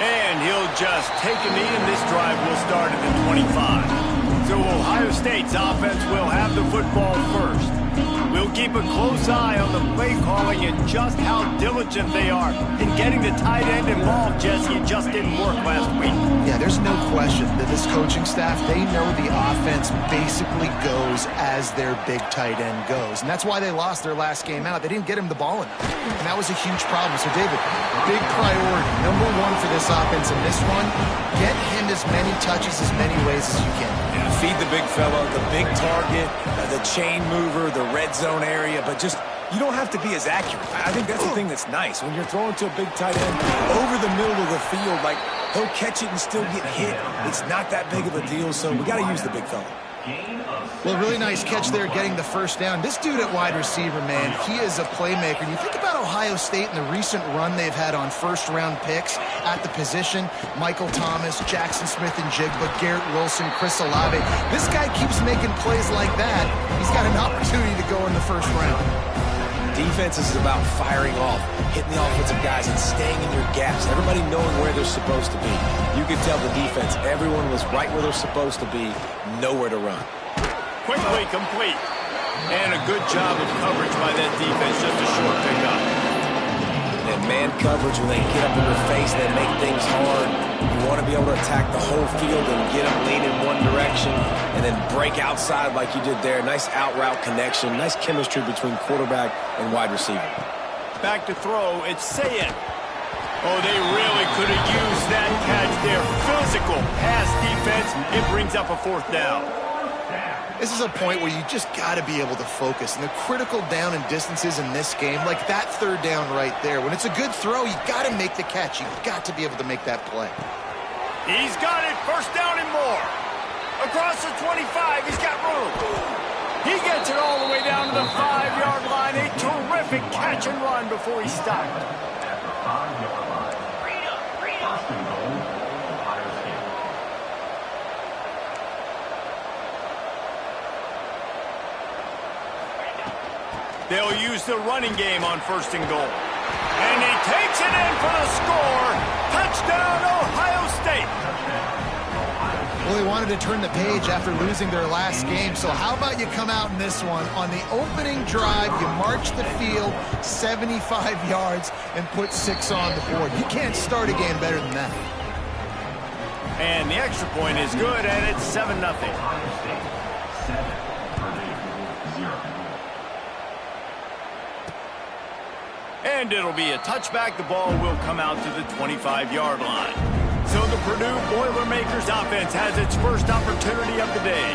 And he'll just take a knee, and this drive will start at the 25. So Ohio State's offense will have the football first. We'll keep a close eye on the play calling and just how diligent they are in getting the tight end involved, Jesse. It just didn't work last week. Yeah, there's no question that this coaching staff, they know the offense basically goes as their big tight end goes. And that's why they lost their last game out. They didn't get him the ball enough. And that was a huge problem. So, David, big priority, number one for this offense in this one, get him as many touches, as many ways as you can. Yeah, feed the big fella, the big target, the chain mover, the red zone area, but just you don't have to be as accurate. I think that's the thing that's nice. When you're throwing to a big tight end over the middle of the field, like he'll catch it and still get hit. It's not that big of a deal, so we got to use the big fella. Well, really nice catch there getting the first down. This dude at wide receiver, man, he is a playmaker. And you think about Ohio State and the recent run they've had on first-round picks at the position. Michael Thomas, Jackson Smith-Njigba, Garrett Wilson, Chris Olave. This guy keeps making plays like that. He's got an opportunity to go in the first round. Defense is about firing off, hitting the offensive guys, and staying in your gaps. Everybody knowing where they're supposed to be. You could tell the defense, everyone was right where they're supposed to be, nowhere to run. Quickly complete. And a good job of coverage by that defense, just a short pickup. And man coverage, when they get up in your face, they make things hard. You want to be able to attack the whole field and get them lean in one direction and then break outside like you did there. Nice out route connection, nice chemistry between quarterback and wide receiver. Back to throw, it's Sayed. Oh, they really could have used that catch there. Physical pass defense, it brings up a fourth down. This is a point where you just got to be able to focus. And the critical down and distances in this game, like that third down right there, when it's a good throw, you got to make the catch. You've got to be able to make that play. He's got it, first down and more. Across the 25, he's got room. He gets it all the way down to the 5-yard line. A terrific catch and run before he stopped. They'll use the running game on first and goal. And he takes it in for the score. Touchdown, Ohio State. Well, they wanted to turn the page after losing their last game, so how about you come out in this one? On the opening drive, you march the field 75 yards and put 6 on the board. You can't start a game better than that. And the extra point is good, and it's 7-0. And it'll be a touchback. The ball will come out to the 25-yard line. So the Purdue Boilermakers offense has its first opportunity of the day.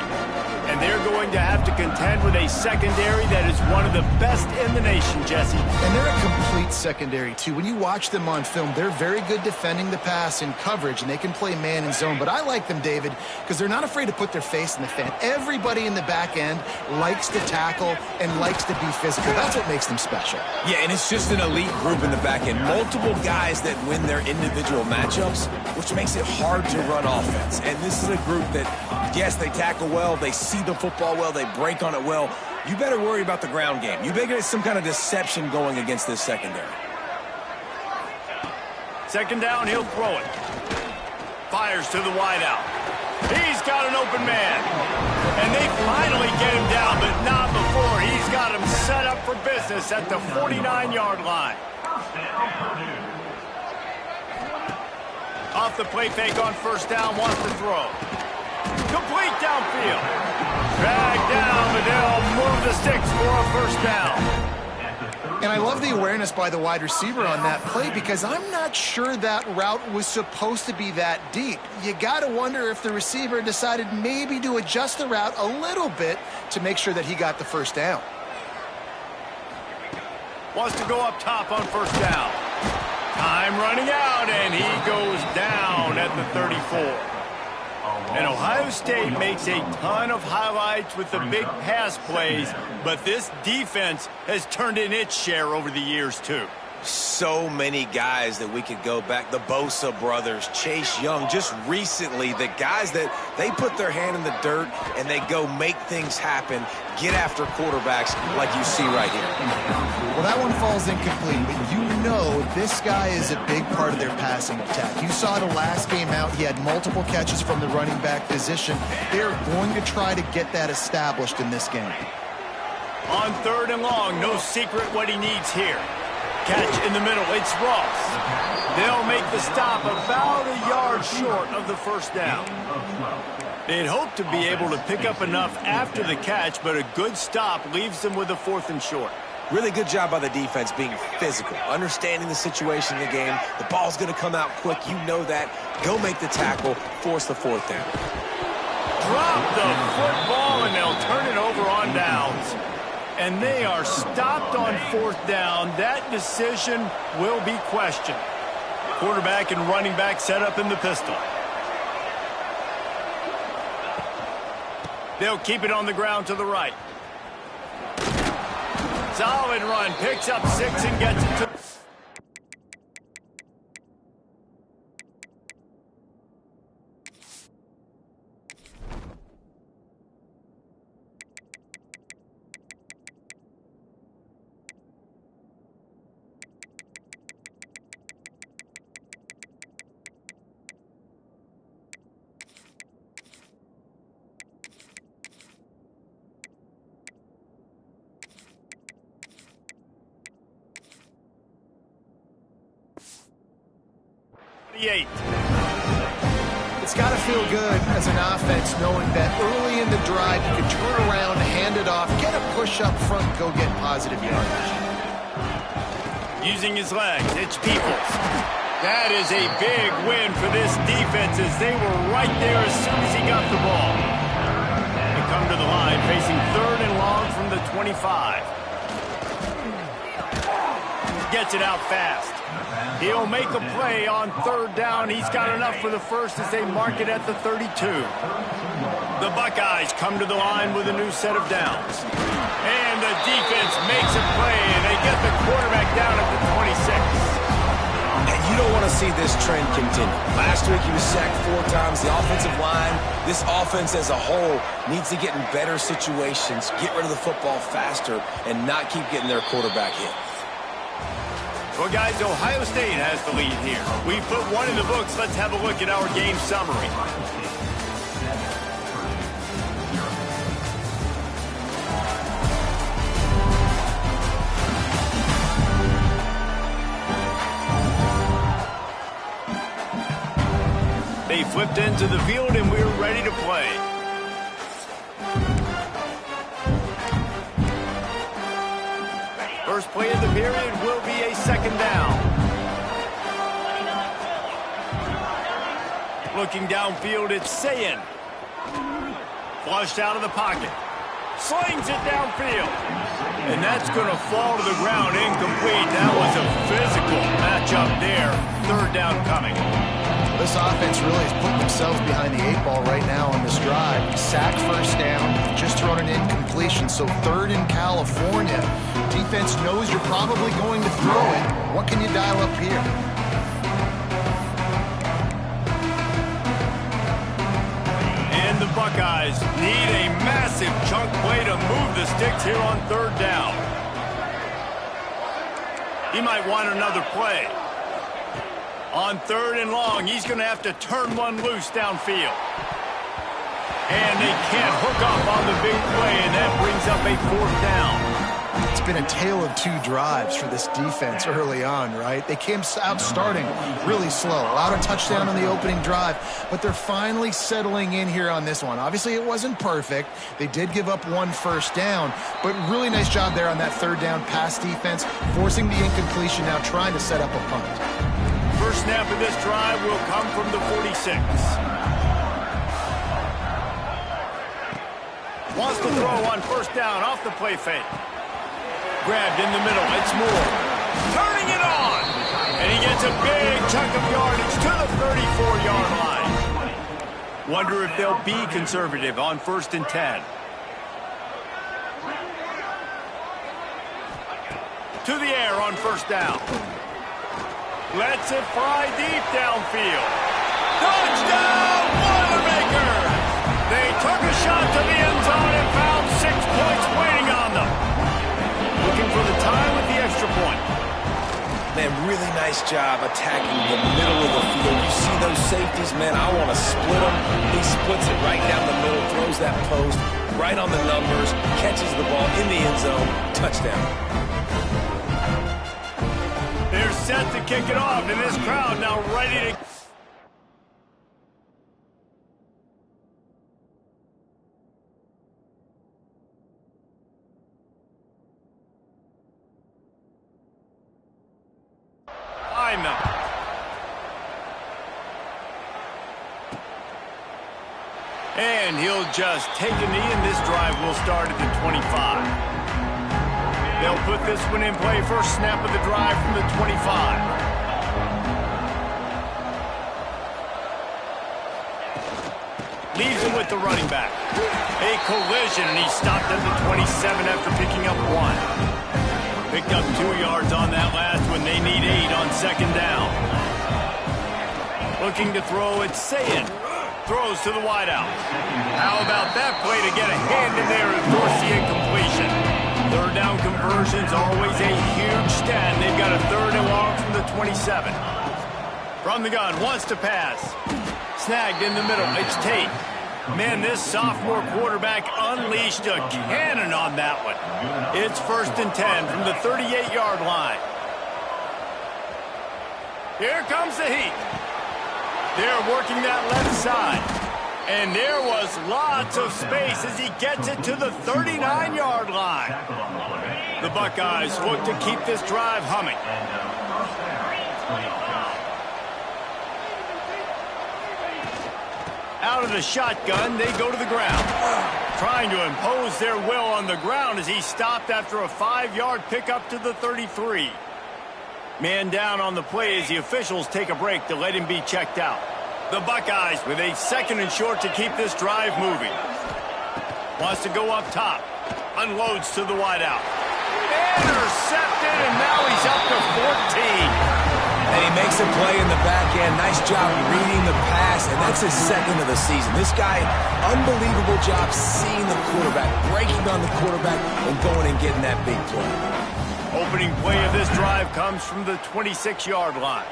And they're going to have to contend with a secondary that is one of the best in the nation, Jesse. And they're a complete secondary, too. When you watch them on film, they're very good defending the pass in coverage, and they can play man and zone. But I like them, David, because they're not afraid to put their face in the fan. Everybody in the back end likes to tackle and likes to be physical. That's what makes them special. Yeah, and it's just an elite group in the back end. Multiple guys that win their individual matchups, which makes it hard to run offense. And this is a group that, yes, they tackle well, they see the football well, they break on it well. You better worry about the ground game. You better get some kind of deception going against this secondary. Second down, he'll throw it. Fires to the wideout. He's got an open man. And they finally get him down, but not before. He's got him set up for business at the 49-yard line. Off the play fake on first down, wants to throw. Complete downfield. Drag down, but they'll move the sticks for a first down. And I love the awareness by the wide receiver on that play because I'm not sure that route was supposed to be that deep. You got to wonder if the receiver decided maybe to adjust the route a little bit to make sure that he got the first down. Wants to go up top on first down. Time running out, and he goes down at the 34. And Ohio State makes a ton of highlights with the big pass plays, but this defense has turned in its share over the years, too. so many guys that we could go back. The Bosa brothers, Chase Young, just recently, the guys that they put their hand in the dirt and they go make things happen, get after quarterbacks like you see right here. Well, that one falls incomplete, but you know this guy is a big part of their passing attack. You saw the last game out, he had multiple catches from the running back position. They're going to try to get that established in this game. On 3rd and long, no secret what he needs here. Catch in the middle, it's Ross. They'll make the stop about a yard short of the first down. They'd hope to be able to pick up enough after the catch, but a good stop leaves them with a 4th and short. Really good job by the defense being physical, understanding the situation in the game. The ball's going to come out quick. You know that. Go make the tackle, force the 4th down. Drop the football, and they'll turn it over on downs. And they are stopped on 4th down. That decision will be questioned. Quarterback and running back set up in the pistol. They'll keep it on the ground to the right. Solid run, picks up 6 and gets it to... It's got to feel good as an offense knowing that early in the drive you can turn around, hand it off, get a push up front, go get positive yardage. Using his legs, it's Peoples. That is a big win for this defense as they were right there as soon as he got the ball. They come to the line facing 3rd and long from the 25. Gets it out fast. He'll make a play on 3rd down. He's got enough for the first as they mark it at the 32. The Buckeyes come to the line with a new set of downs. And the defense makes a play, and they get the quarterback down at the 26. And you don't want to see this trend continue. Last week he was sacked 4 times. The offensive line, this offense as a whole, needs to get in better situations, get rid of the football faster, and not keep getting their quarterback hit. Well, guys, Ohio State has the lead here. We put one in the books. Let's have a look at our game summary. They flipped into the field, and we're ready to play. First play of the period will be a 2nd down. Looking downfield, it's Sayin. Flushed out of the pocket. Slings it downfield. And that's going to fall to the ground incomplete. That was a physical matchup there. 3rd down coming. This offense really is putting themselves behind the 8 ball right now on this drive. Sack 1st down, just thrown an incompletion, so 3rd in California. Defense knows you're probably going to throw it. What can you dial up here? And the Buckeyes need a massive chunk play to move the sticks here on 3rd down. He might want another play. On 3rd and long, he's going to have to turn one loose downfield. And they can't hook up on the big play, and that brings up a 4th down. It's been a tale of 2 drives for this defense early on, right? They came out starting really slow. Allowed a touchdown on the opening drive, but they're finally settling in here on this one. Obviously, it wasn't perfect. They did give up 1 first down, but really nice job there on that 3rd down pass defense, forcing the incompletion, now trying to set up a punt. First snap of this drive will come from the 46. Wants to throw on 1st down off the play fake. Grabbed in the middle. It's Moore. Turning it on. And he gets a big chunk of yardage to the 34-yard line. Wonder if they'll be conservative on 1st and 10. To the air on 1st down. Lets it fly deep downfield. Touchdown, Boilermakers! They took a shot to the end zone and found 6 points waiting on them. Looking for the tie with the extra point. Man, really nice job attacking the middle of the field. You see those safeties, man, I want to split them. He splits it right down the middle, throws that post, right on the numbers, catches the ball in the end zone, touchdown. They're set to kick it off, and this crowd now ready to... find them. And he'll just take a knee, and this drive will start at the 25. They'll put this one in play. First snap of the drive from the 25. Leaves him with the running back. A collision, and he stopped at the 27 after picking up 1. Picked up 2 yards on that last one. They need 8 on second down. Looking to throw, it's Sayin. Throws to the wideout. How about that play to get a hand in there and force the incompletion? Third down conversions, always a huge stat. They've got a 3rd and long from the 27. From the gun, wants to pass. Snagged in the middle, it's Tate. Man, this sophomore quarterback unleashed a cannon on that one. It's 1st and 10 from the 38-yard line. Here comes the heat. They're working that left side. And there was lots of space as he gets it to the 39-yard line. The Buckeyes look to keep this drive humming. Out of the shotgun, they go to the ground. Trying to impose their will on the ground as he stopped after a 5-yard pickup to the 33. Man down on the play as the officials take a break to let him be checked out. The Buckeyes with a 2nd and short to keep this drive moving. Wants to go up top. Unloads to the wideout. Intercepted, and now he's up to 14. And he makes a play in the back end. Nice job reading the pass, and that's his 2nd of the season. This guy, unbelievable job seeing the quarterback, breaking on the quarterback, and going and getting that big play. Opening play of this drive comes from the 26-yard line.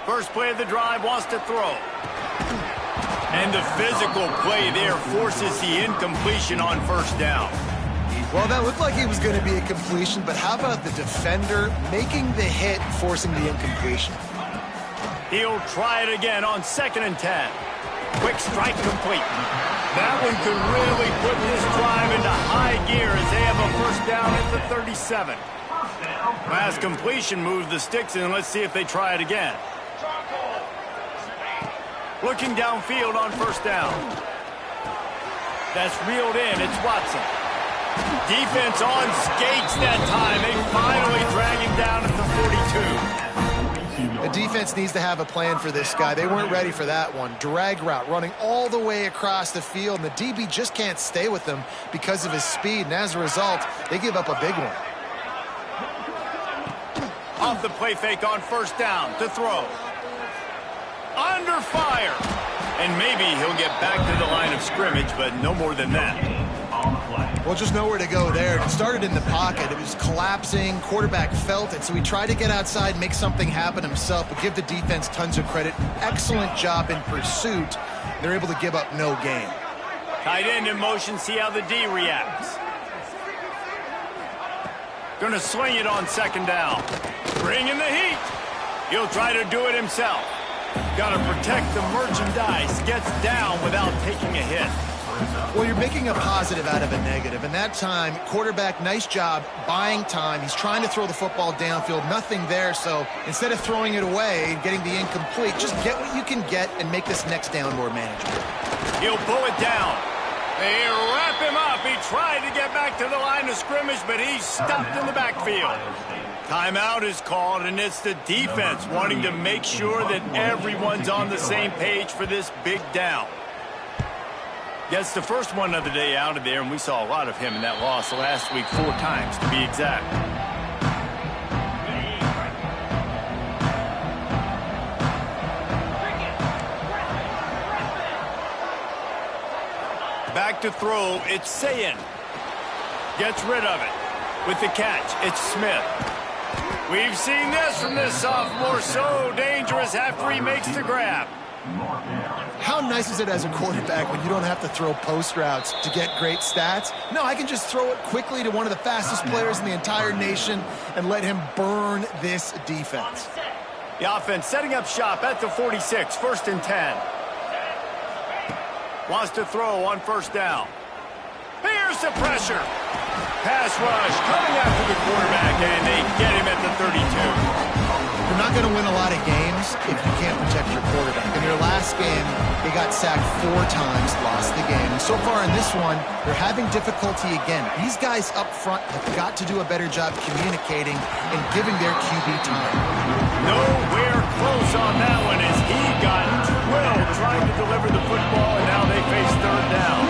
First play of the drive, wants to throw. And the physical play there forces the incompletion on 1st down. Well, that looked like it was going to be a completion, but how about the defender making the hit, forcing the incompletion? He'll try it again on 2nd and 10. Quick strike complete. That one could really put this drive into high gear as they have a 1st down at the 37. Last completion moved the sticks in. Let's see if they try it again. Looking downfield on 1st down. That's reeled in. It's Watson. Defense on skates that time. They finally drag him down at the 42. The defense needs to have a plan for this guy. They weren't ready for that one. Drag route running all the way across the field, and the DB just can't stay with them because of his speed, and as a result, they give up a big one. Off the play fake on 1st down to throw. Under fire. And maybe he'll get back to the line of scrimmage, but no more than that. Well, just nowhere to go there. It started in the pocket. It was collapsing. Quarterback felt it, so he tried to get outside, make something happen himself, but give the defense tons of credit. Excellent job in pursuit. They're able to give up no gain. Tight end in motion, see how the D reacts. Gonna swing it on 2nd down. Bringing the heat. He'll try to do it himself. Gotta protect the merchandise. Gets down without taking a hit. Well, you're making a positive out of a negative. And that time, quarterback, nice job buying time. He's trying to throw the football downfield. Nothing there. So instead of throwing it away and getting the incomplete, just get what you can get and make this next down more manageable. He'll pull it down. They wrap him up. He tried to get back to the line of scrimmage, but he's stuffed in the backfield. Timeout is called, and it's the defense wanting to make sure that everyone's on the same page for this big down. Gets the first one of the day out of there, and we saw a lot of him in that loss last week, 4 times to be exact. Back to throw, it's Sayin. Gets rid of it. With the catch, it's Smith. We've seen this from this sophomore, so dangerous after he makes the grab. How nice is it as a quarterback when you don't have to throw post routes to get great stats? No, I can just throw it quickly to one of the fastest players in the entire nation and let him burn this defense. The offense setting up shop at the 46, 1st and 10. Wants to throw on 1st down. Here's the pressure. Pass rush coming after the quarterback, and they get him at the 32. You're not going to win a lot of games if you can't protect your quarterback. In their last game, they got sacked 4 times, lost the game. And so far in this one, they're having difficulty again. These guys up front have got to do a better job communicating and giving their QB time. Nowhere close on that one as he got 12 trying to deliver the football, and now they face 3rd down.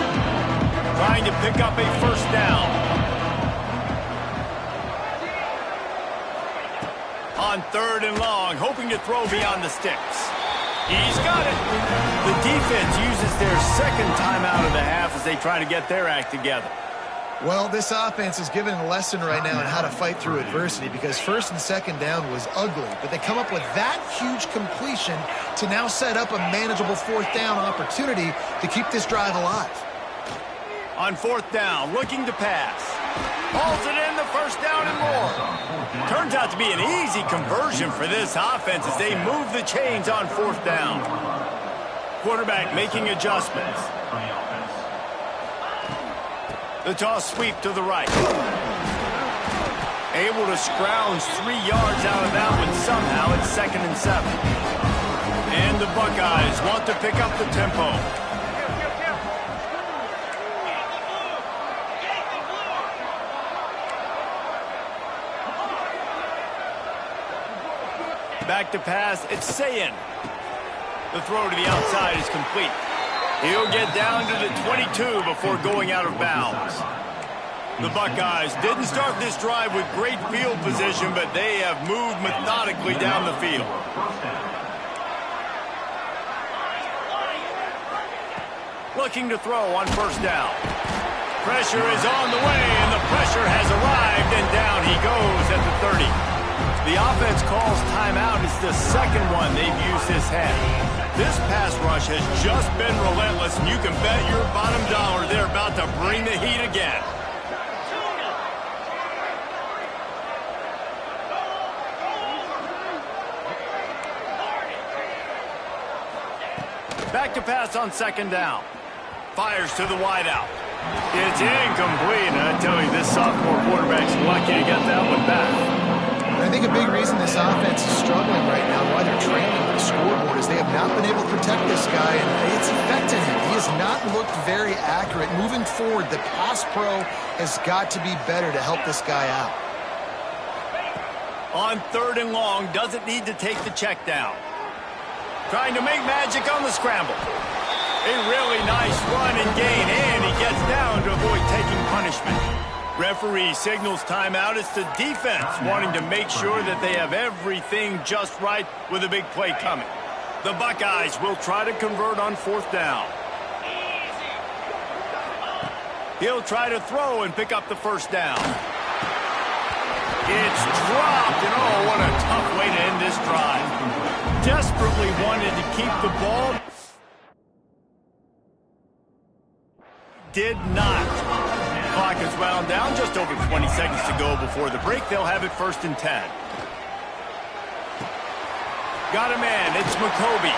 Trying to pick up a 1st down. On 3rd and long, hoping to throw beyond the sticks. He's got it. The defense uses their 2nd timeout of the half as they try to get their act together. Well, this offense is given a lesson right now on how to fight through adversity because 1st and 2nd down was ugly, but they come up with that huge completion to now set up a manageable 4th down opportunity to keep this drive alive. On 4th down, looking to pass. Hauls it in, the 1st down and more. Turns out to be an easy conversion for this offense as they move the chains on 4th down. Quarterback making adjustments. The toss sweep to the right. Able to scrounge 3 yards out of that one somehow. It's 2nd and 7. And the Buckeyes want to pick up the tempo. Back to pass, it's Sayin. The throw to the outside is complete. He'll get down to the 22 before going out of bounds. The Buckeyes didn't start this drive with great field position, but they have moved methodically down the field. Looking to throw on 1st down. Pressure is on the way, and the pressure has arrived, and down he goes at the 30. The offense calls timeout. It's the 2nd one they've used this half. This pass rush has just been relentless, and you can bet your bottom dollar they're about to bring the heat again. Back to pass on 2nd down. Fires to the wideout. It's incomplete, and I tell you, this sophomore quarterback's lucky to get that one back. I think a big reason this offense is struggling right now, why they're trailing on the scoreboard, is they have not been able to protect this guy, and it's affected him. He has not looked very accurate. Moving forward, the pass pro has got to be better to help this guy out. On 3rd and long, doesn't need to take the check down. Trying to make magic on the scramble. A really nice run and gain, and he gets down to avoid taking punishment. Referee signals timeout. It's the defense wanting to make sure that they have everything just right with a big play coming. The Buckeyes will try to convert on 4th down. He'll try to throw and pick up the 1st down. It's dropped, and oh, what a tough way to end this drive. Desperately wanted to keep the ball. Did not. Clock is wound down, just over 20 seconds to go before the break. They'll have it 1st and 10. Got a man, it's McCoby.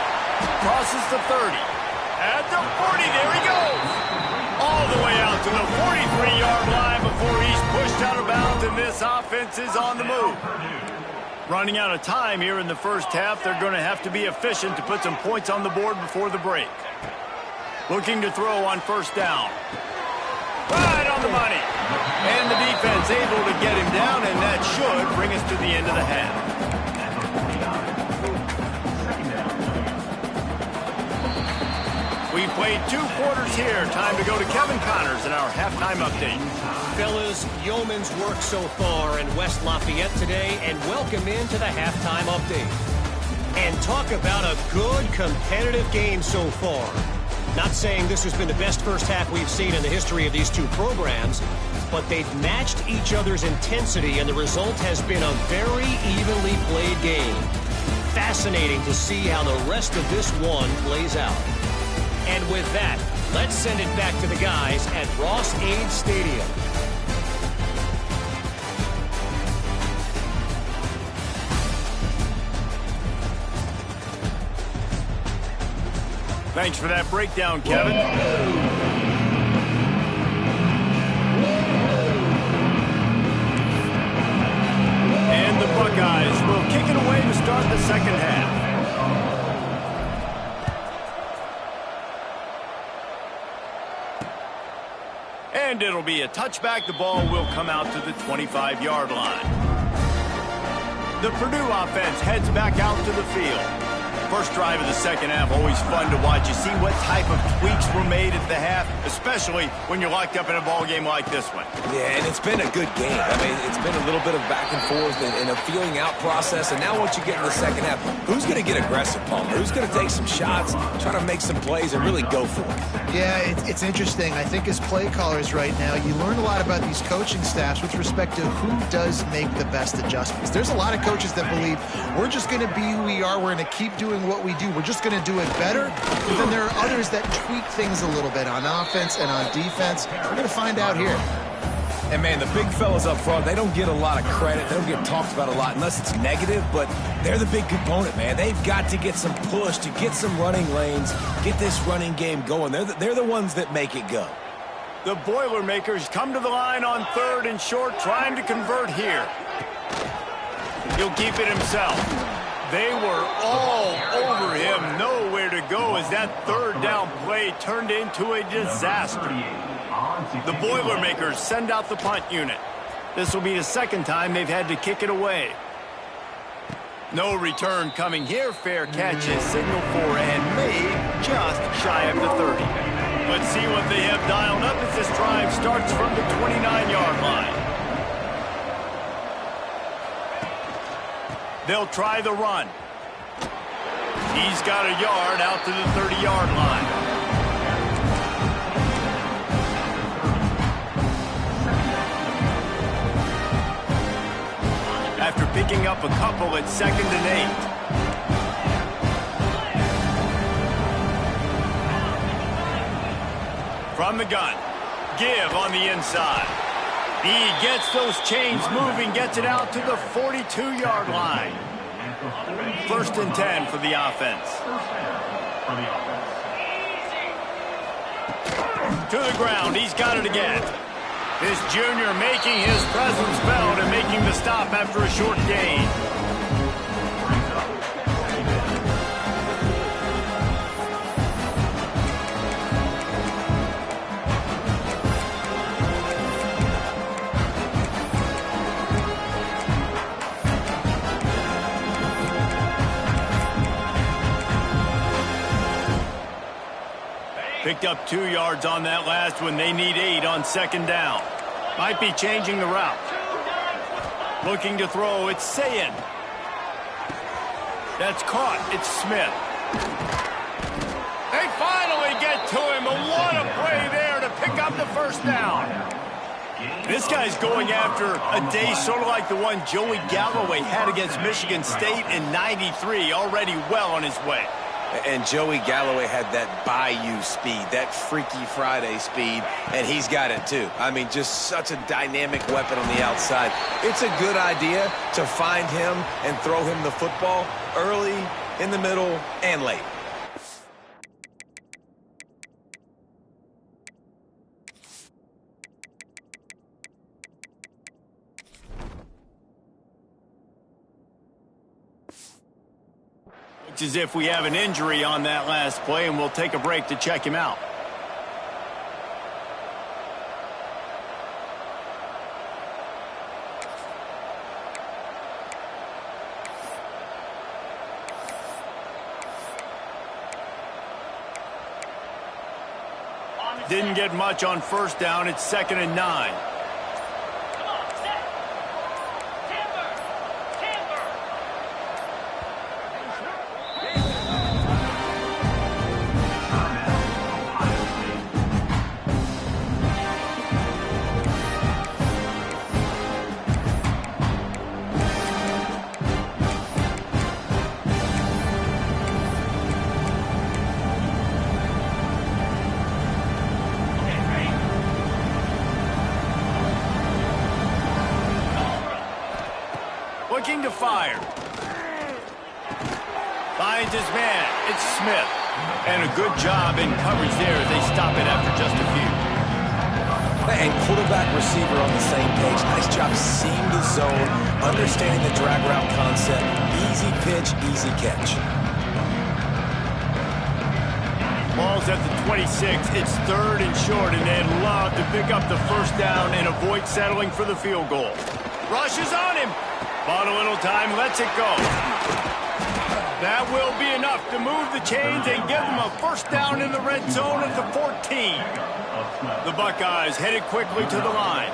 Crosses the 30. At the 40, there he goes. All the way out to the 43-yard line before he's pushed out of bounds, and this offense is on the move. Running out of time here in the 1st half. They're going to have to be efficient to put some points on the board before the break. Looking to throw on 1st down. Right on the money. And the defense able to get him down, and that should bring us to the end of the half. We play played 2 quarters here. Time to go to Kevin Connors in our halftime update. Fellas, yeoman's work so far in West Lafayette today, and welcome into the halftime update. And talk about a good competitive game so far. Not saying this has been the best first half we've seen in the history of these two programs, but they've matched each other's intensity, and the result has been a very evenly played game. Fascinating to see how the rest of this one plays out. And with that, let's send it back to the guys at Ross-Ade Stadium. Thanks for that breakdown, Kevin. And the Buckeyes will kick it away to start the second half. And it'll be a touchback. The ball will come out to the 25-yard line. The Purdue offense heads back out to the field. First drive of the second half, always fun to watch. You see what type of tweaks were made at the half, especially when you're locked up in a ball game like this one. Yeah, and it's been a good game. I mean, it's been a little bit of back and forth and a feeling out process. And now once you get in the second half, who's going to get aggressive, Palmer? Who's going to take some shots, try to make some plays, and really go for it? Yeah, it's interesting. I think as play callers right now, you learn a lot about these coaching staffs with respect to who does make the best adjustments. There's a lot of coaches that believe we're just going to be who we are. We're going to keep doing what we do. We're just going to do it better. But then there are others that tweak things a little bit on offense and on defense. We're going to find out here. And, man, the big fellas up front, they don't get a lot of credit. They don't get talked about a lot unless it's negative, but they're the big component, man. They've got to get some push, to get some running lanes, get this running game going. They're the ones that make it go. The Boilermakers come to the line on 3rd and short, trying to convert here. He'll keep it himself. They were all over him, nowhere to go as that 3rd down play turned into a disaster. The Boilermakers send out the punt unit. This will be the second time they've had to kick it away. No return coming here. Fair catch is signaled for and made just shy of the 30. Let's see what they have dialed up as this drive starts from the 29-yard line. They'll try the run. He's got a yard out to the 30-yard line. After picking up a couple at 2nd and 8. From the gun, give on the inside. He gets those chains moving, gets it out to the 42-yard line. 1st and 10 for the offense. To the ground, he's got it again. This junior making his presence felt and making the stop after a short gain. Picked up 2 yards on that last one. They need 8 on 2nd down. Might be changing the route. Looking to throw, it's Sayin. That's caught, it's Smith. They finally get to him, and what a play there to pick up the 1st down. This guy's going after a day sort of like the one Joey Galloway had against Michigan State in '93, already well on his way. And Joey Galloway had that Bayou speed, that Freaky Friday speed, and he's got it too. I mean, just such a dynamic weapon on the outside. It's a good idea to find him and throw him the football early, in the middle, and late. It's as if we have an injury on that last play, and we'll take a break to check him out. Didn't get much on first down. It's 2nd and 9. Looking to fire. Finds his man. It's Smith. And a good job in coverage there as they stop it after just a few. And quarterback receiver on the same page. Nice job seeing the zone, understanding the drag route concept. Easy pitch, easy catch. Ball's at the 26. It's 3rd and short, and they'd love to pick up the first down and avoid settling for the field goal. Rushes on him. Bought a little time, lets it go. That will be enough to move the chains and give them a first down in the red zone at the 14. The Buckeyes headed quickly to the line.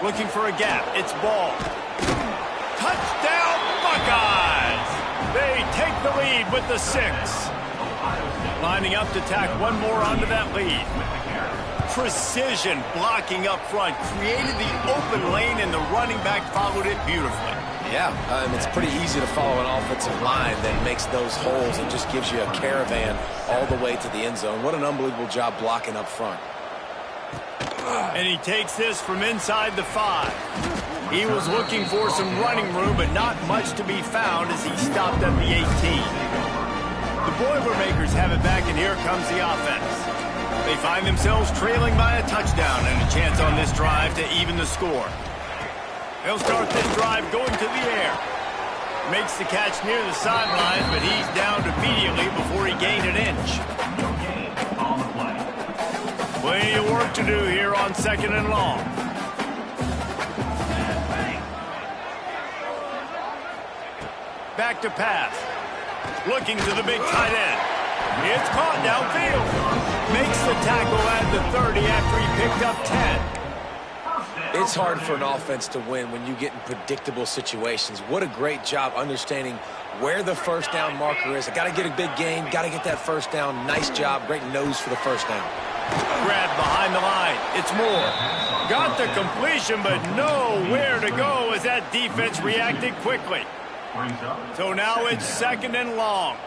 Looking for a gap. It's Ball. Touchdown, Buckeyes! They take the lead with the 6. Lining up to tack one more onto that lead. Precision blocking up front, created the open lane, and the running back followed it beautifully. Yeah, it's pretty easy to follow an offensive line that makes those holes and just gives you a caravan all the way to the end zone. What an unbelievable job blocking up front. And he takes this from inside the 5. He was looking for some running room, but not much to be found as he stopped at the 18. The Boilermakers have it back, and here comes the offense. They find themselves trailing by a touchdown and a chance on this drive to even the score. They'll start this drive going to the air. Makes the catch near the sidelines, but he's down immediately before he gained an inch. Plenty of work to do here on 2nd and long. Back to pass. Looking to the big tight end. It's caught downfield. Makes the tackle at the 30 after he picked up 10. It's hard for an offense to win when you get in predictable situations. What a great job understanding where the first down marker is. I got to get a big gain, got to get that first down. Nice job, great nose for the first down. Grab behind the line. It's Moore. Got the completion, but nowhere to go as that defense reacted quickly. So now it's 2nd and long.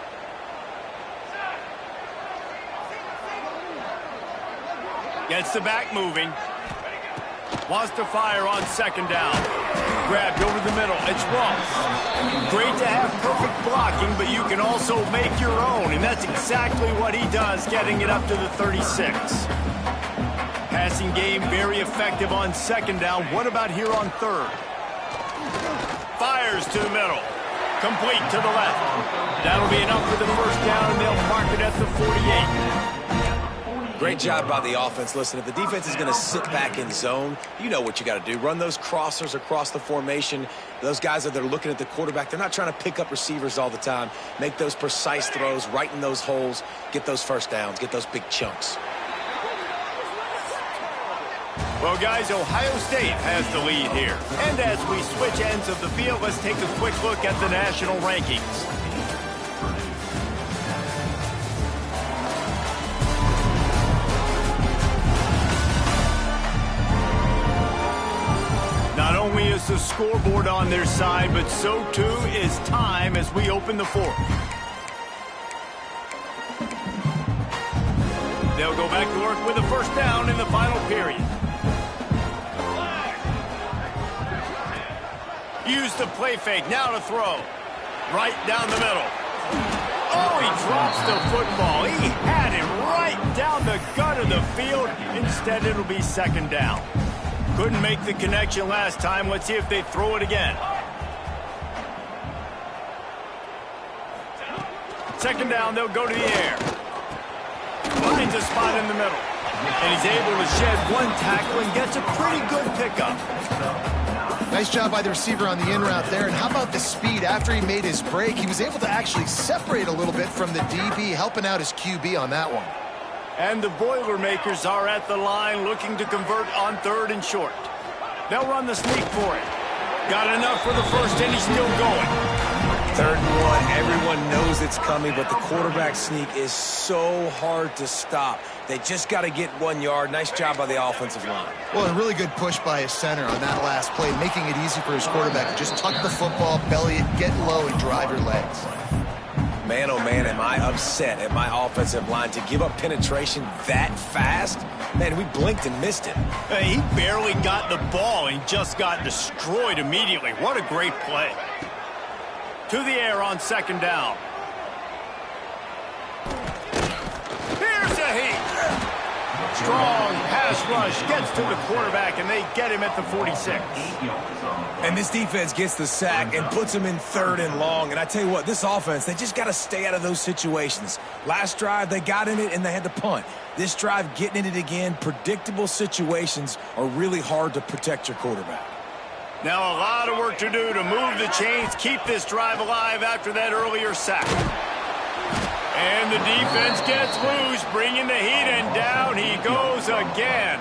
Gets the back moving. Wants to fire on 2nd down. Grabbed over the middle. It's Ross. Great to have perfect blocking, but you can also make your own, and that's exactly what he does, getting it up to the 36. Passing game very effective on 2nd down. What about here on 3rd? Fires to the middle. Complete to the left. That'll be enough for the first down, and they'll mark it at the 48. Great job by the offense. Listen, if the defense is going to sit back in zone, you know what you got to do. Run those crossers across the formation. Those guys that are looking at the quarterback, they're not trying to pick up receivers all the time. Make those precise throws, right in those holes, get those first downs, get those big chunks. Well, guys, Ohio State has the lead here. And as we switch ends of the field, let's take a quick look at the national rankings. Not only is the scoreboard on their side, but so too is time as we open the 4th. They'll go back to work with a first down in the final period. Use the play fake, now to throw. Right down the middle. Oh, he drops the football. He had it right down the gut of the field. Instead, it'll be 2nd down. Couldn't make the connection last time. Let's see if they throw it again. 2nd down, they'll go to the air. Finds a spot in the middle. And he's able to shed one tackle and gets a pretty good pickup. Nice job by the receiver on the in route there. And how about the speed? After he made his break, he was able to actually separate a little bit from the DB, helping out his QB on that one. And the Boilermakers are at the line looking to convert on 3rd and short. They'll run the sneak for it. Got enough for the first, and he's still going. 3rd and 1. Everyone knows it's coming, but the quarterback sneak is so hard to stop. They just got to get 1 yard. Nice job by the offensive line. Well, a really good push by his center on that last play, making it easy for his quarterback to just tuck the football, belly it, get low, and drive your legs. Man, oh man, am I upset at my offensive line to give up penetration that fast? Man, we blinked and missed it. He barely got the ball and just got destroyed immediately. What a great play. To the air on 2nd down. Here's a heat. Strong pass rush gets to the quarterback, and they get him at the 46. And this defense gets the sack and puts them in 3rd and long. And I tell you what, this offense, they just got to stay out of those situations. Last drive, they got in it and they had to punt. This drive, getting in it again, predictable situations are really hard to protect your quarterback. Now a lot of work to do to move the chains, keep this drive alive after that earlier sack. And the defense gets loose, bringing the heat, and down he goes again.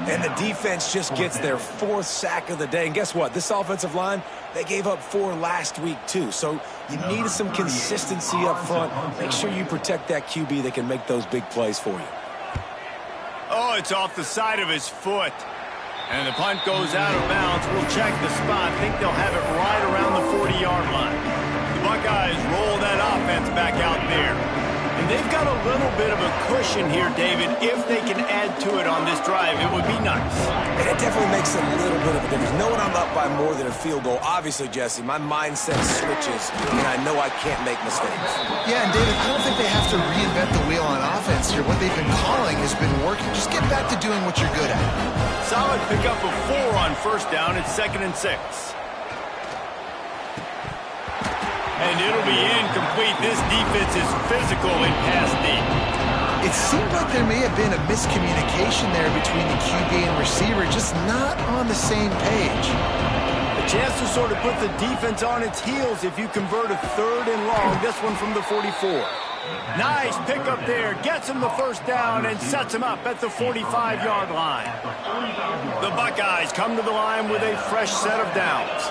And the defense just gets their 4th sack of the day. And guess what? This offensive line, they gave up 4 last week too. So you need some consistency up front. Make sure you protect that QB that can make those big plays for you. Oh, it's off the side of his foot. And the punt goes out of bounds. We'll check the spot. Think they'll have it right around the 40-yard line. The Buckeyes roll that offense back out there. And they've got a little bit of a cushion here, David. If they can add to it on this drive, it would be nice. And it definitely makes a little bit of a difference. Knowing I'm up by more than a field goal, obviously, Jesse, my mindset switches, and I know I can't make mistakes. Yeah, and David, I don't think they have to reinvent the wheel on offense here. What they've been calling has been working. Just get back to doing what you're good at. Solid pickup of 4 on 1st down. It's 2nd and 6. And it'll be incomplete. This defense is physical in pass deep. It seemed like there may have been a miscommunication there between the QB and receiver, just not on the same page. A chance to sort of put the defense on its heels if you convert a 3rd and long. This one from the 44. Nice pickup there. Gets him the 1st down and sets him up at the 45-yard line. The Buckeyes come to the line with a fresh set of downs.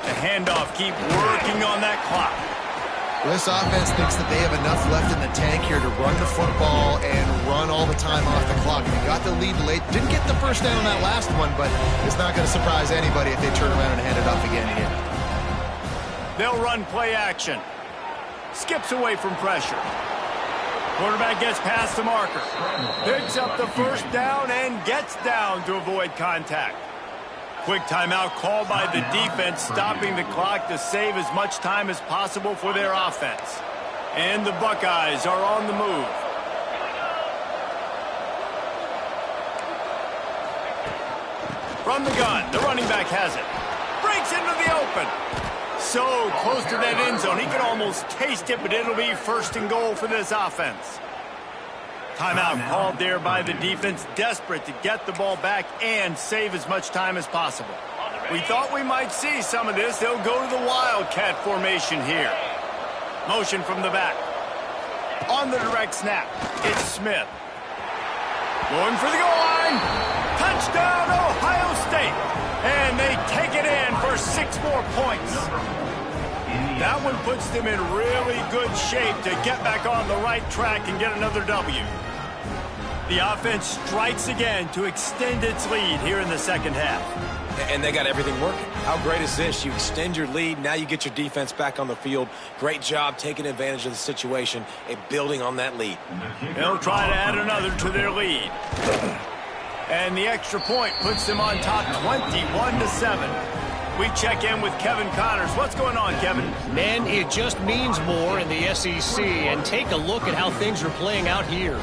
The handoff, keep working on that clock. Well, this offense thinks that they have enough left in the tank here to run the football and run all the time off the clock. They got the lead late. Didn't get the 1st down on that last one, but it's not going to surprise anybody if they turn around and hand it off again here. They'll run play action. Skips away from pressure. Quarterback gets past the marker. Picks up the 1st down and gets down to avoid contact. Quick timeout called by the defense, stopping the clock to save as much time as possible for their offense. And the Buckeyes are on the move. From the gun, the running back has it. Breaks into the open. So close to that end zone, he could almost taste it, but it'll be 1st and goal for this offense. Timeout called there by the defense, desperate to get the ball back and save as much time as possible. We thought we might see some of this. They'll go to the Wildcat formation here. Motion from the back. On the direct snap, it's Smith. Going for the goal line. Touchdown, Ohio State. And they take it in for 6 more points. That one puts them in really good shape to get back on the right track and get another W. The offense strikes again to extend its lead here in the 2nd half. And they got everything working. How great is this? You extend your lead. Now you get your defense back on the field. Great job taking advantage of the situation and building on that lead. They'll try to add another to their lead. And the extra point puts them on top 21-7. We check in with Kevin Connors. What's going on, Kevin? Man, it just means more in the SEC. And take a look at how things are playing out here.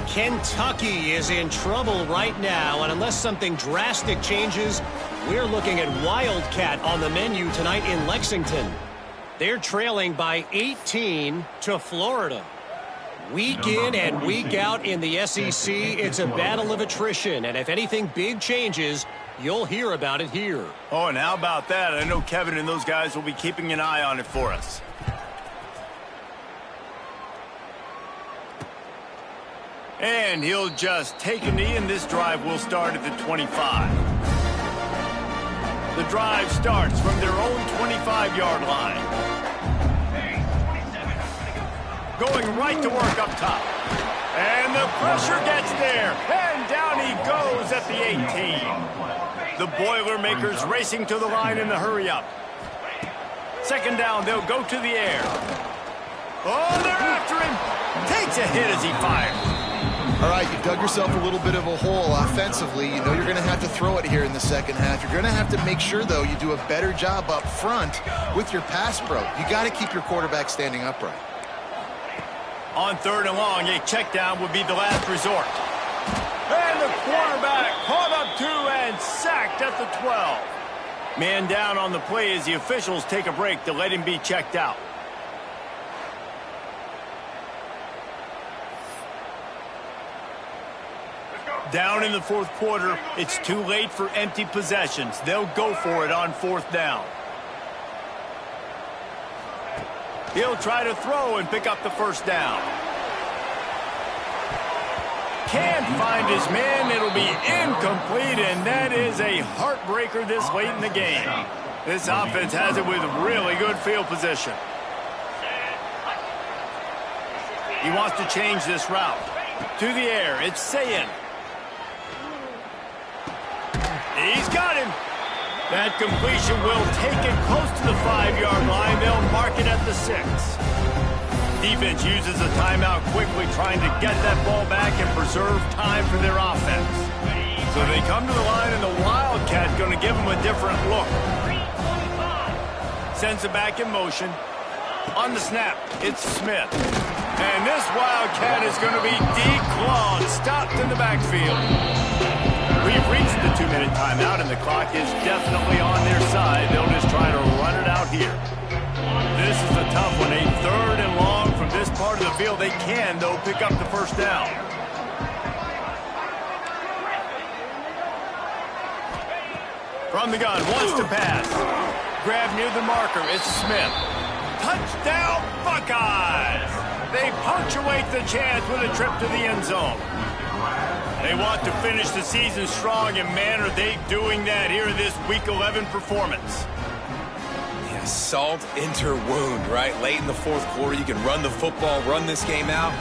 Kentucky is in trouble right now, and unless something drastic changes, we're looking at Wildcat on the menu tonight in Lexington. They're trailing by 18 to Florida. Week in and week out in the SEC, it's a battle of attrition, and if anything big changes, you'll hear about it here. Oh, and how about that? I know Kevin and those guys will be keeping an eye on it for us. And he'll just take a knee, and this drive will start at the 25. The drive starts from their own 25-yard line. Going right to work up top. And the pressure gets there. And down he goes at the 18. The Boilermakers racing to the line in the hurry-up. Second down, they'll go to the air. Oh, they're after him. Takes a hit as he fires. All right, you've dug yourself a little bit of a hole offensively. You know you're going to have to throw it here in the second half. You're going to have to make sure, though, you do a better job up front with your pass pro. You got to keep your quarterback standing upright. On third and long, a check down would be the last resort. And the quarterback caught up to and sacked at the 12. Man down on the play as the officials take a break to let him be checked out. Down in the fourth quarter, it's too late for empty possessions. They'll go for it on fourth down. He'll try to throw and pick up the first down. Can't find his man. It'll be incomplete, and that is a heartbreaker this late in the game. This offense has it with really good field position. He wants to change this route. To the air, it's Sayin. He's got him. That completion will take it close to the 5-yard line. They'll mark it at the 6. Defense uses a timeout quickly, trying to get that ball back and preserve time for their offense. So they come to the line, and the Wildcat going to give them a different look. Sends it back in motion. On the snap, it's Smith. And this Wildcat is going to be declawed, stopped in the backfield. We've reached the 2-minute timeout, and the clock is definitely on their side. They'll just try to run it out here. This is a tough one. A third and long from this part of the field. They can, though, pick up the first down. From the gun, wants to pass. Grab near the marker. It's Smith. Touchdown, Buckeyes! They punctuate the chance with a trip to the end zone. They want to finish the season strong, and man, are they doing that here in this Week 11 performance. Yeah, salt into wound, right? Late in the fourth quarter, you can run the football, run this game out.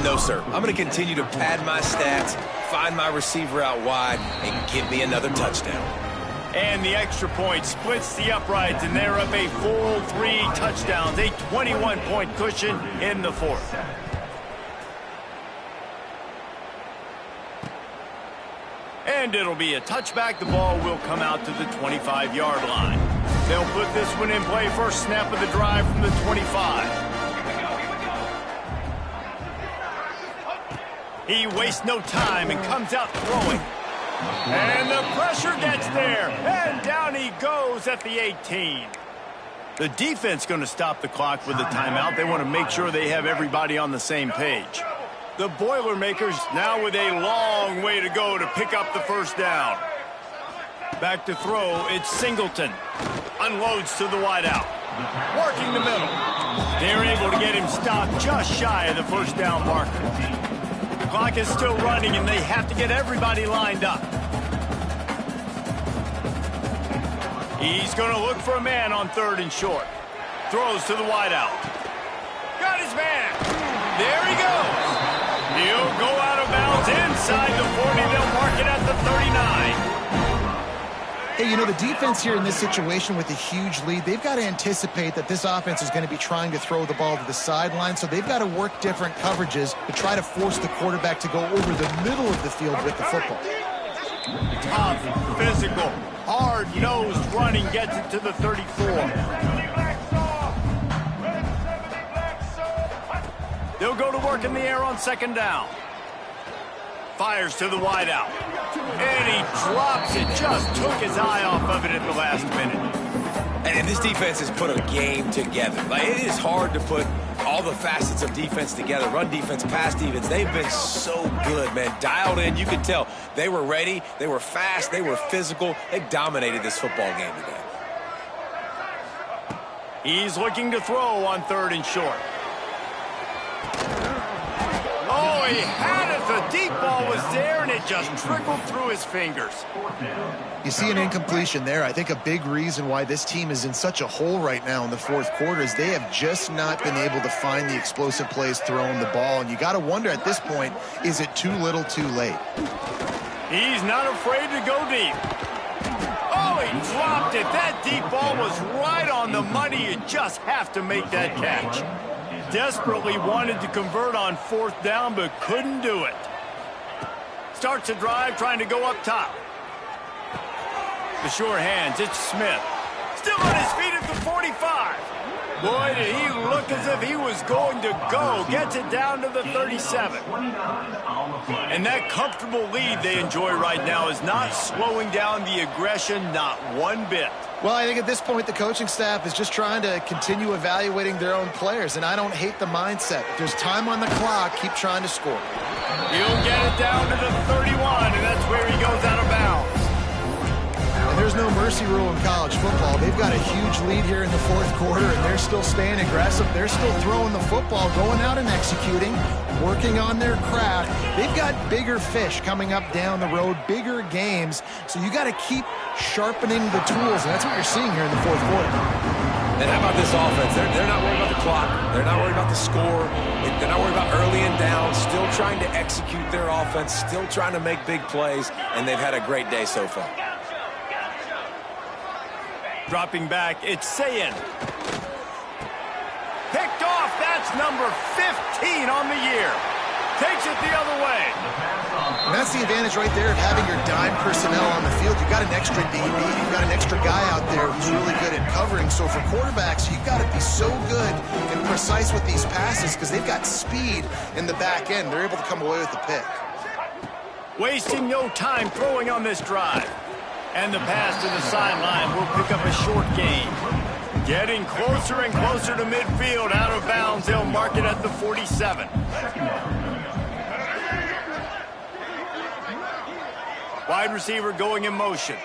No, sir. I'm going to continue to pad my stats, find my receiver out wide, and give me another touchdown. And the extra point splits the uprights, and they're up a full 3 touchdowns, a 21-point cushion in the fourth. And it'll be a touchback. The ball will come out to the 25-yard line. They'll put this one in play. First snap of the drive from the 25. He wastes no time and comes out throwing. And the pressure gets there. And down he goes at the 18. The defense going to stop the clock with a timeout. They want to make sure they have everybody on the same page. The Boilermakers now with a long way to go to pick up the first down. Back to throw, it's Singleton. Unloads to the wideout. Working the middle. They're able to get him stopped just shy of the first down marker. The clock is still running, and they have to get everybody lined up. He's going to look for a man on third and short. Throws to the wideout. Got his man. There he goes. He'll go out of bounds inside the 40. They'll mark it at the 39. Hey, you know, the defense here in this situation with a huge lead, they've got to anticipate that this offense is going to be trying to throw the ball to the sideline, so they've got to work different coverages to try to force the quarterback to go over the middle of the field with the football. Tough, physical, hard-nosed running gets it to the 34. They'll go to work in the air on second down. Fires to the wideout. And he drops it. Just took his eye off of it at the last minute. And this defense has put a game together. Like, it is hard to put all the facets of defense together. Run defense, pass defense. They've been so good, man. Dialed in. You could tell they were ready. They were fast. They were physical. They dominated this football game today. He's looking to throw on third and short. Oh, he had it. The it just trickled through his fingers. You see an incompletion there. I think a big reason why this team is in such a hole right now in the fourth quarter is they have just not been able to find the explosive plays throwing the ball. And you got to wonder at this point, is it too little too late? He's not afraid to go deep. Oh, he dropped it. That deep ball was right on the money. You just have to make that catch. Desperately wanted to convert on fourth down, but couldn't do it. Starts a drive trying to go up top. The sure hands, it's Smith. Still on his feet at the 45. Boy, did he look as if he was going to go. Gets it down to the 37. And that comfortable lead they enjoy right now is not slowing down the aggression, not one bit. Well, I think at this point the coaching staff is just trying to continue evaluating their own players, and I don't hate the mindset. If there's time on the clock, keep trying to score. He'll get it down to the 31, and that's where he goes out of bounds. And there's no mercy rule in college football. They've got a huge lead here in the fourth quarter, and they're still staying aggressive. They're still throwing the football, going out and executing, working on their craft. They've got bigger fish coming up down the road, bigger games. So you got to keep sharpening the tools, and that's what you're seeing here in the fourth quarter. And how about this offense? They're not worried about the clock. They're not worried about the score. They're not worried about early and down. Still trying to execute their offense. Still trying to make big plays. And they've had a great day so far. Dropping back, it's Sayin. Picked off, that's number 15 on the year. Takes it the other way. And that's the advantage right there of having your dime personnel on the field. You've got an extra DB. You've got an extra guy out there who's really good at covering. So for quarterbacks, you've got to be so good and precise with these passes because they've got speed in the back end. They're able to come away with the pick. Wasting no time throwing on this drive. And the pass to the sideline will pick up a short gain. Getting closer and closer to midfield. Out of bounds, they'll mark it at the 47. Wide receiver going in motion.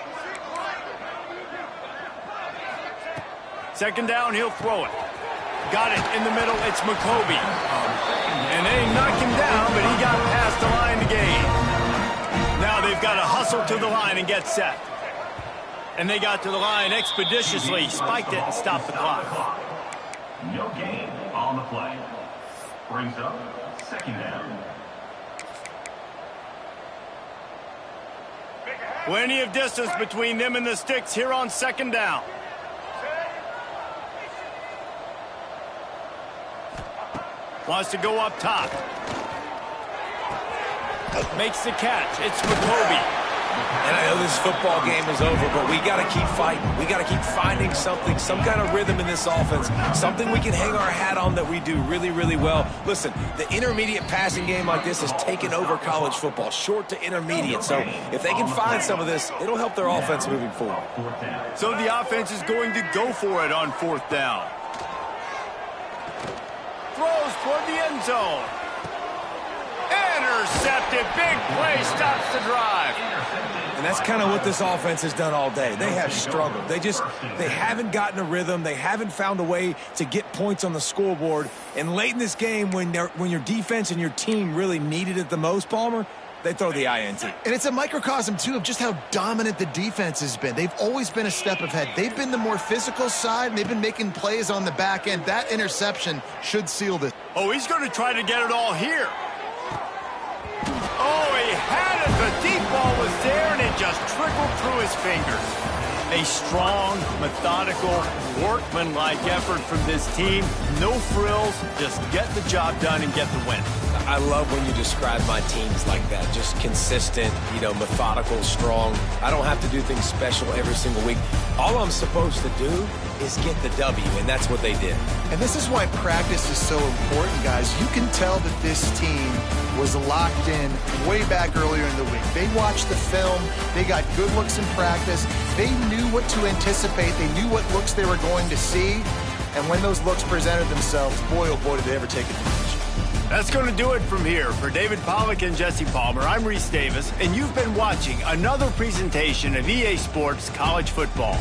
Second down, he'll throw it. Got it in the middle, it's McCoby. And they knocked him down, but he got past the line to gain. Now they've got to hustle to the line and get set. And they got to the line expeditiously, spiked it and stopped the clock. No gain on the play. Brings up second down. Plenty of distance between them and the sticks here on second down. Wants to go up top. Makes the catch. It's McCoby. And I know this football game is over, but we got to keep fighting. We got to keep finding something, some kind of rhythm in this offense, something we can hang our hat on that we do really, really well. Listen, the intermediate passing game like this has taken over college football, short to intermediate. So if they can find some of this, it'll help their offense moving forward. So the offense is going to go for it on fourth down. Throws toward the end zone. Intercepted. Big play stops the drive. And that's kind of what this offense has done all day. They have struggled. They haven't gotten a rhythm. They haven't found a way to get points on the scoreboard. And late in this game, when your defense and your team really needed it the most, Palmer, they throw the INT. And it's a microcosm, too, of just how dominant the defense has been. They've always been a step ahead. They've been the more physical side, and they've been making plays on the back end. That interception should seal this. Oh, he's going to try to get it all here. Oh, he had it. The deep ball was there, and it just trickled through his fingers. A strong, methodical, workmanlike effort from this team. No frills, just get the job done and get the win. I love when you describe my teams like that. Just consistent, methodical, strong. I don't have to do things special every single week. All I'm supposed to do is get the W, and that's what they did. And this is why practice is so important, guys. You can tell that this team was locked in way back earlier in the week. They watched the film. They got good looks in practice. They knew what to anticipate. They knew what looks they were going to see. And when those looks presented themselves, boy, oh boy, did they ever take advantage. That's going to do it from here. For David Pollack and Jesse Palmer, I'm Reese Davis, and you've been watching another presentation of EA Sports College Football.